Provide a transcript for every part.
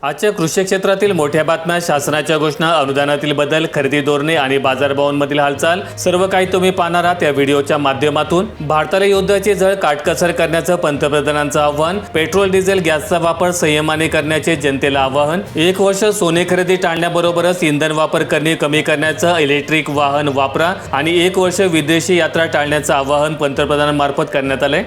आजच्या कृषी क्षेत्रातील मोठ्या बातम्या, शासनाच्या घोषणा, अनुदानातील बदल, खरेदी धोरणे आणि बाजारभावांमधील हालचाल सर्व काही तुम्ही पाहणार आहात या व्हिडिओच्या माध्यमातून। भारताला युद्धाची झळ काटकसर करण्याचं पंतप्रधानांचं आव्हान, पेट्रोल डिझेल गॅसचा वापर संयमाने करण्याचे जनतेला आवाहन, 1 वर्ष सोने खरेदी टाळण्याबरोबरच इंधन वापर करणे कमी करण्याचं, इलेक्ट्रिक वाहन वापरा आणि 1 वर्ष विदेशी यात्रा टाळण्याचं आवाहन पंतप्रधानांमार्फत करण्यात आलंय।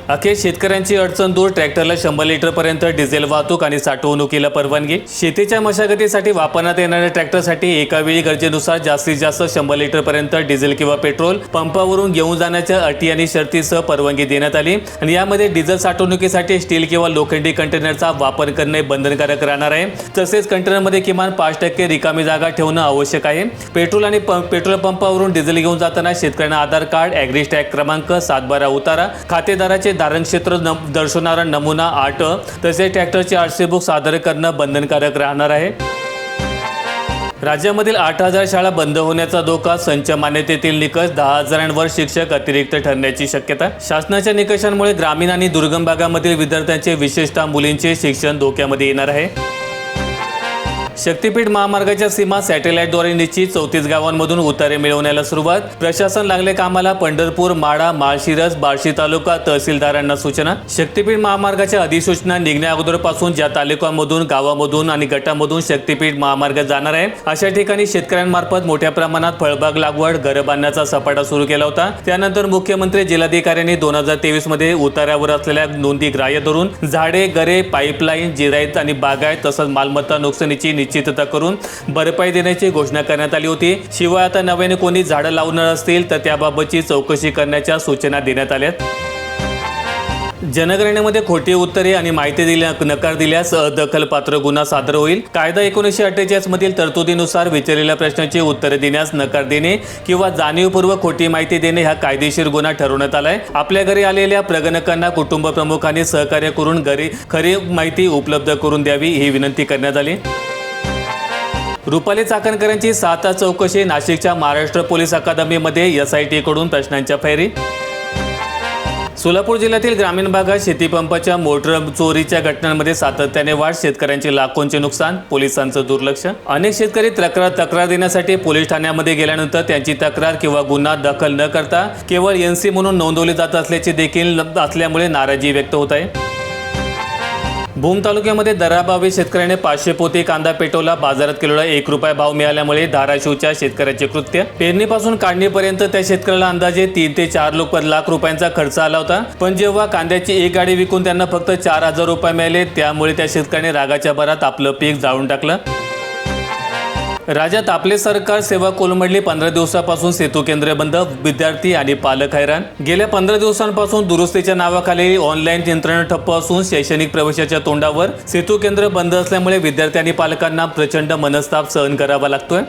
अखेर शेतकऱ्यांची अडचण दूर, ट्रॅक्टरला 100 लिटरपर्यंत डिझेल वाहतूक आणि साठवणुकीला परवानगी। शेतीच्या मशागतीसाठी वापरण्यात येणाऱ्या ट्रॅक्टरसाठी एका वेळी गरजेनुसार जास्तीत जास्त 100 लिटरपर्यंत डिझेल किंवा पेट्रोल पंपावरून घेऊन जाण्याच्या अटी आणि शर्तीसह परवानगी देण्यात आली आणि यामध्ये डिझेल साठवणुकीसाठी स्टील किंवा लोखंडी कंटेनरचा वापर करणे बंधनकारक राहणार आहे। तसेच कंटेनरमध्ये किमान 5% रिकामी जागा ठेवणं आवश्यक आहे। पेट्रोल आणि पेट्रोल पंपावरून डिझेल घेऊन जाताना शेतकऱ्यांना आधार कार्ड, ॲग्री टॅग क्रमांक, 7/12 उतारा, खातेदाराचे धारण क्षेत्र दर्शवणारा नमुना 8, तसेच ट्रॅक्टरचे आरसी बुक सादर करणं बंधनकारक राहणार आहे। राज्यामधील 8,000 शाळा बंद होण्याचा धोका, संच मान्यतेतील निकष, 10,000वर शिक्षक अतिरिक्त ठरण्याची शक्यता। शासनाच्या निकषांमुळे ग्रामीण आणि दुर्गम भागामधील विद्यार्थ्यांचे, विशेषतः मुलींचे शिक्षण धोक्यामध्ये येणार आहे। शक्तीपीठ महामार्गाच्या सीमा सॅटेलाइटद्वारे निश्चित, 34 गावांमधून उतारे मिळवण्याला सुरुवात, प्रशासन लागले कामाला। पंढरपूर, माढा, माळशिरस, बार्शी तालुका तहसीलदारांना सूचना। शक्तीपीठ महामार्गाच्या अधिसूचना निघण्या अगोदरपासून ज्या तालुक्यांमधून, गावामधून आणि गटामधून शक्तीपीठ महामार्ग जाणार आहे अशा ठिकाणी शेतकऱ्यांमार्फत मोठ्या प्रमाणात फळबाग लागवड, घर बांधण्याचा सपाटा सुरू केला होता। त्यानंतर मुख्यमंत्री जिल्हाधिकाऱ्यांनी 2023 मध्ये उतार्यावर असलेल्या नोंदी ग्राह्य धरून झाडे, गरे, पाईपलाईन, जिरायत आणि बागायत तसंच मालमत्ता नुकसानीची निश्चितता करून भरपाई देण्याची घोषणा करण्यात आली होती। शिवाय आता नव्याने कोणी झाडं लावणार असतील तर त्याबाबतची चौकशी करण्याच्या सूचना देण्यात आल्या। जनगणनेमध्ये खोटी उत्तरे आणि माहिती नकार दिल्यास अदखलपात्र गुन्हा सादर होईल। कायदा 1948 मधील तरतुदीनुसार विचारलेल्या प्रश्नाची उत्तरे देण्यास नकार देणे किंवा जाणीवपूर्वक खोटी माहिती देणे हा कायदेशीर गुन्हा ठरवण्यात आलाय। आपल्या घरी आलेल्या प्रगणकांना कुटुंब प्रमुखांनी सहकार्य करून खरी माहिती उपलब्ध करून द्यावी ही विनंती करण्यात आली। रुपाली चाकणकरांची 6 तास चौकशी, नाशिकच्या महाराष्ट्र पोलीस अकादमीमध्ये SIT कडून प्रश्नांच्या फैरी। सोलापूर जिल्ह्यातील ग्रामीण भागात शेतीपंपाच्या मोटर चोरीच्या घटनांमध्ये सातत्याने वाढ, शेतकऱ्यांचे लाखोंचे नुकसान, पोलिसांचं दुर्लक्ष। अनेक शेतकरी तक्रार देण्यासाठी पोलीस ठाण्यामध्ये गेल्यानंतर त्यांची तक्रार किंवा गुन्हा दाखल न करता केवळ NC म्हणून नोंदवली जात असल्याचे देखील असल्यामुळे नाराजी व्यक्त होत आहे। भूम तालुक्यामध्ये दराभावी शेतकऱ्याने 500 पोती कांदा पेटवला, बाजारात किलोला ₹1 भाव मिळाल्यामुळे धाराशिवच्या शेतकऱ्याचे कृत्य। पेरणीपासून काढणीपर्यंत त्या शेतकऱ्याला अंदाजे 3 ते 4 लाख रुपयांचा खर्च आला होता, पण जेव्हा कांद्याची एक गाडी विकून त्यांना फक्त 4,000 रुपये मिळाले त्यामुळे त्या शेतकऱ्याने रागाच्या भरात आपलं पीक जाळून टाकलं। राज्यात आपले सरकार सेवा कोलमडली, 15 दिवसापासून सेतू केंद्र बंद, विद्यार्थी आणि पालक हैराण। गेल्या 15 दिवसांपासून दुरुस्तीच्या नावाखाली ऑनलाईन यंत्रणा ठप्प असून शैक्षणिक प्रवेशाच्या तोंडावर सेतू केंद्र बंद असल्यामुळे विद्यार्थी आणि पालकांना प्रचंड मनस्ताप सहन करावा लागतोय।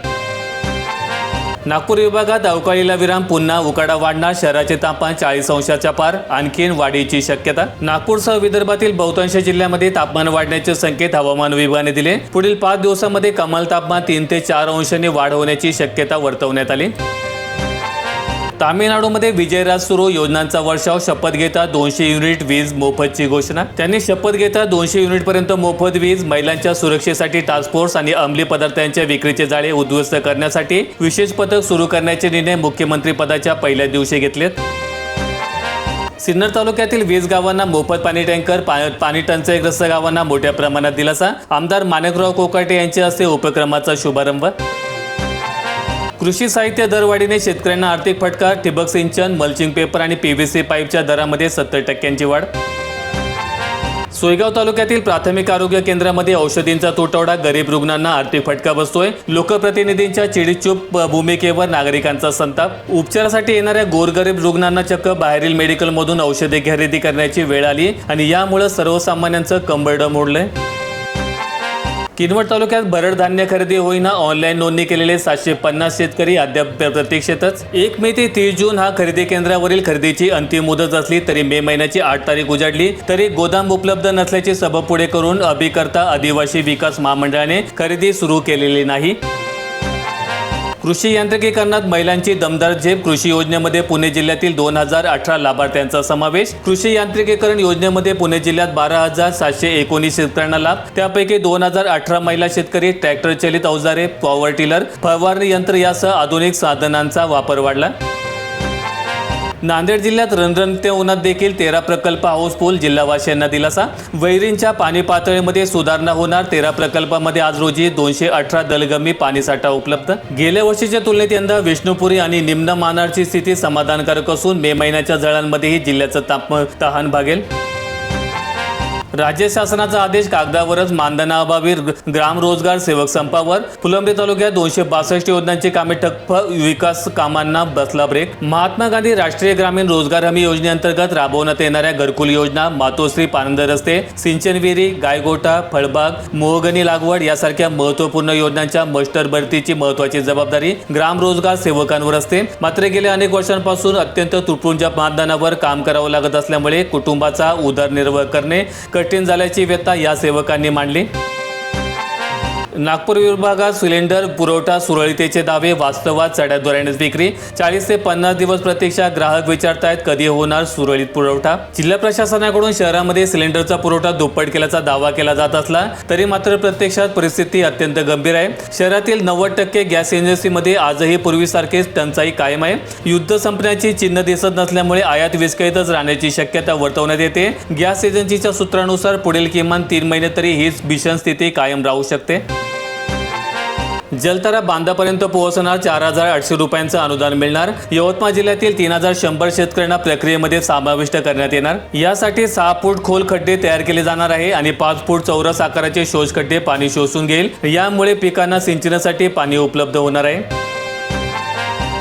नागपूर विभागात अवकाळीला विराम, पुन्हा उकाडा वाढणार, शहराचे तापमान 40 अंशाच्या पार, आणखीन वाढीची शक्यता। नागपूरसह विदर्भातील बहुतांश जिल्ह्यामध्ये तापमान वाढण्याचे संकेत हवामान विभागाने दिले। पुढील 5 दिवसांमध्ये कमाल तापमान 3 ते 4 अंशांनी वाढ होण्याची शक्यता वर्तवण्यात आली। तामिळनाडूमध्ये विजयराज सुरू, योजनांचा वर्षाव, शपथ घेता 200 युनिट वीज मोफतची घोषणा। त्यांनी शपथ घेता 200 युनिटपर्यंत मोफत वीज, महिलांच्या सुरक्षेसाठी टास्क फोर्स आणि अंमली पदार्थांच्या विक्रीचे जाळे उद्ध्वस्त करण्यासाठी विशेष पथक सुरू करण्याचे निर्णय मुख्यमंत्री पदाच्या पहिल्या दिवशी घेतलेत। सिन्नर तालुक्यातील 20 गावांना मोफत पाणी टँकर, पाणी टंचाईग्रस्त गावांना मोठ्या प्रमाणात दिलासा, आमदार माणिकराव कोकाटे यांच्या हस्ते उपक्रमाचा शुभारंभ। कृषी साहित्य दरवाढीने शेतकऱ्यांना आर्थिक फटका, ठिबक सिंचन, मल्चिंग पेपर आणि PVC पाईपच्या दरामध्ये 70% वाढ। सोयगाव तालुक्यातील प्राथमिक आरोग्य केंद्रामध्ये औषधींचा तुटवडा, गरीब रुग्णांना आर्थिक फटका बसतोय, लोकप्रतिनिधींच्या चिडीचूप भूमिकेवर नागरिकांचा संताप। उपचारासाठी येणाऱ्या गोरगरीब रुग्णांना चक्क बाहेरील मेडिकलमधून औषधे खरेदी करण्याची वेळ आली आणि यामुळे सर्वसामान्यांचं कंबरडं मोडलंय। किनवट तालुक्यात भरड धान्य खरेदी होईना, ऑनलाईन नोंदणी केलेले 750 शेतकरी अद्याप प्रतीक्षेतच। 1 मे ते 30 जून हा खरेदी केंद्रावरील खरेदीची अंतिम मुदत असली तरी मे महिन्याची 8 तारीख उजाडली तरी गोदाम उपलब्ध नसल्याचे सबब पुढे करून अभिकर्ता आदिवासी विकास महामंडळाने खरेदी सुरू केलेली नाही। कृषी यांत्रिकीकरणात महिलांची दमदार झेप. कृषी योजनेमध्ये पुणे जिल्ह्यातील 2018 लाभार्थ्यांचा समावेश. कृषी यांत्रिकीकरण योजनेमध्ये पुणे जिल्ह्यात 12,719 शेतकऱ्यांना लाभ. त्यापैकी 2018 महिला शेतकरी. ट्रॅक्टर चलित अवजारे, पॉवर टिलर, फवारणी यंत्र यासह आधुनिक साधनांचा वापर वाढला. नांदेड जिल्ह्यात रणरणत्या उन्हात देखील 13 प्रकल्प हाऊसफुल. जिल्हावासियांना दिलासा. वैरींच्या पाणी पातळीमध्ये सुधारणा होणार. 13 प्रकल्पामध्ये आज रोजी 218 दलगमी पाणीसाठा उपलब्ध. गेल्या वर्षीच्या तुलनेत यंदा विष्णुपुरी आणि निम्न मानारची स्थिती समाधानकारक असून मे महिन्याच्या जळांमध्येही जिल्ह्याचं तहान भागेल. राज्य शासनाचा आदेश. कागदावरच मानधनाअभावी ग्राम रोजगार सेवक संपावर. फुलंब्री तालुक्यात 262 योजनांची कामे ठप्प. विकास कामांना बसला ब्रेक. महात्मा गांधी राष्ट्रीय ग्रामीण रोजगार हमी योजनेअंतर्गत राबवण्यात येणाऱ्या घरकुल योजना, मातोश्री पानंद रस्ते, सिंचन विहिरी, गायगोठा, फळबाग, मोहगणी लागवड यासारख्या महत्त्वपूर्ण योजनांच्या मास्टर भरतीची महत्त्वाची जबाबदारी ग्राम रोजगार सेवकांवर असते. मात्र गेल्या अनेक वर्षांपासून अत्यंत तुटपुंज्या मानधनावर काम करावं लागत असल्यामुळे कुटुंबाचा उदरनिर्वाह करणे कठीण झाल्याची व्यथा या सेवकांनी मांडली. नागपूर विभागात सिलेंडर पुरवठा सुरळीतेचे दावे. वास्तवात चढ्या दरानेच विक्री. 40 ते 50 दिवस प्रतीक्षा. ग्राहक विचारतायत कधी होणार सुरळीत पुरवठा. जिल्हा प्रशासनाकडून शहरामध्ये सिलेंडरचा पुरवठा दुप्पट केल्याचा दावा केला जात असला तरी मात्र प्रत्यक्षात परिस्थिती अत्यंत गंभीर आहे. शहरातील 90% गॅस एजन्सीमध्ये आजही पूर्वीसारखीच टंचाई कायम आहे. युद्ध संपण्याची चिन्ह दिसत नसल्यामुळे आयात विस्कळीतच राहण्याची शक्यता वर्तवण्यात येते. गॅस एजन्सीच्या सूत्रानुसार पुढील किमान 3 महिने तरी हीच भीषण स्थिती कायम राहू शकते. जलतारा बांधापर्यंत पोहोचणार. 4,800 रुपयांचं अनुदान मिळणार. यवतमाळ जिल्ह्यातील 3,100 शेतकऱ्यांना प्रक्रियेमध्ये समाविष्ट करण्यात येणार. यासाठी 6 फूट खोल खड्डे तयार केले जाणार आहे आणि 5 फूट चौरस आकाराचे शोष खड्डे पाणी शोषून घेईल. यामुळे पिकांना सिंचनासाठी पाणी उपलब्ध होणार आहे.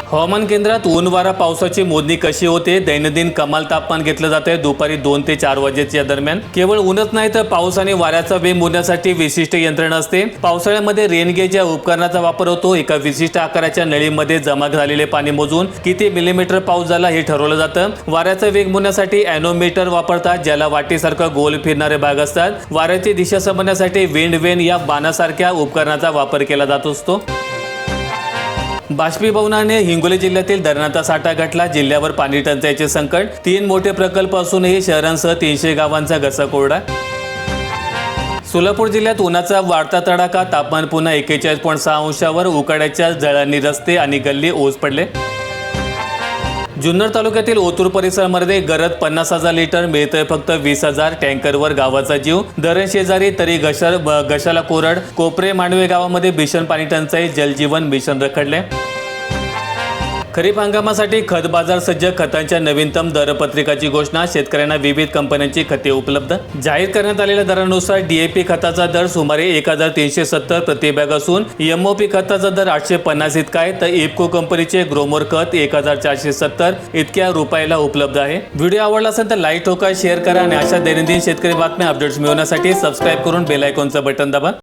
हवामान केंद्रात ऊन वारा पावसाची मोजणी कशी होते. दैनंदिन कमाल तापमान घेतलं जात आहे दुपारी 2 ते 4 वाजेच्या दरम्यान. केवळ ऊनच नाही तर पाऊस आणि वाऱ्याचा वेग मोजण्यासाठी विशिष्ट यंत्रणा असते. पावसाळ्यामध्ये रेनगेज या उपकरणाचा वापर होतो. एका विशिष्ट आकाराच्या नळीमध्ये जमा झालेले पाणी मोजून किती मिलीमीटर पाऊस झाला हे ठरवलं जातं. वाऱ्याचा वेग मोजण्यासाठी ॲनोमीटर वापरतात, ज्याला वाटेसारखं गोल फिरणारे भाग असतात. वाऱ्याची दिशा समजण्यासाठी विंड वेन या बाणासारख्या उपकरणाचा वापर केला जात असतो. बाष्पीभवनाने हिंगोली जिल्ह्यातील धरणाचा साठा गाठला. जिल्ह्यावर पाणी टंचाईचे संकट. 3 मोठे प्रकल्प असूनही शहरांसह 300 गावांचा घसा कोरडा. सोलापूर जिल्ह्यात उन्हाचा वाढता तडाखा. तापमान पुन्हा 41.6 अंशावर. उकाड्याच्या जळांनी रस्ते आणि गल्ली ओस पडले. जुन्नर तालुक्यातील ओतूर परिसरामध्ये गरज 50,000 लिटर. मिळतंय फक्त 20,000. टँकरवर गावाचा जीव. धरण शेजारी तरी घशाला कोरड. कोपरे मांडवे गावामध्ये भीषण पाणी टंचाई. जलजीवन मिशन रखडले. खरीप हंगामासाठी खत बाजार सज्ज. खतांच्या नवीनतम दरपत्रिकाची घोषणा. शेतकऱ्यांना विविध कंपन्यांची खते उपलब्ध. जाहीर करण्यात आलेल्या दरानुसार DAP खताचा दर सुमारे 1,370 प्रति बॅग असून MOP खताचा दर 850 इतका आहे. तर इफ्को कंपनीचे ग्रोमोर खत 1,470 इतक्या रुपयाला उपलब्ध आहे. व्हिडिओ आवडला असेल तर लाईक ठोका, शेअर करा आणि अशा दैनंदिन शेतकरी बातम्या अपडेट्स मिळवण्यासाठी सबस्क्राईब करून बेल आयकॉनचं बटन दाबा.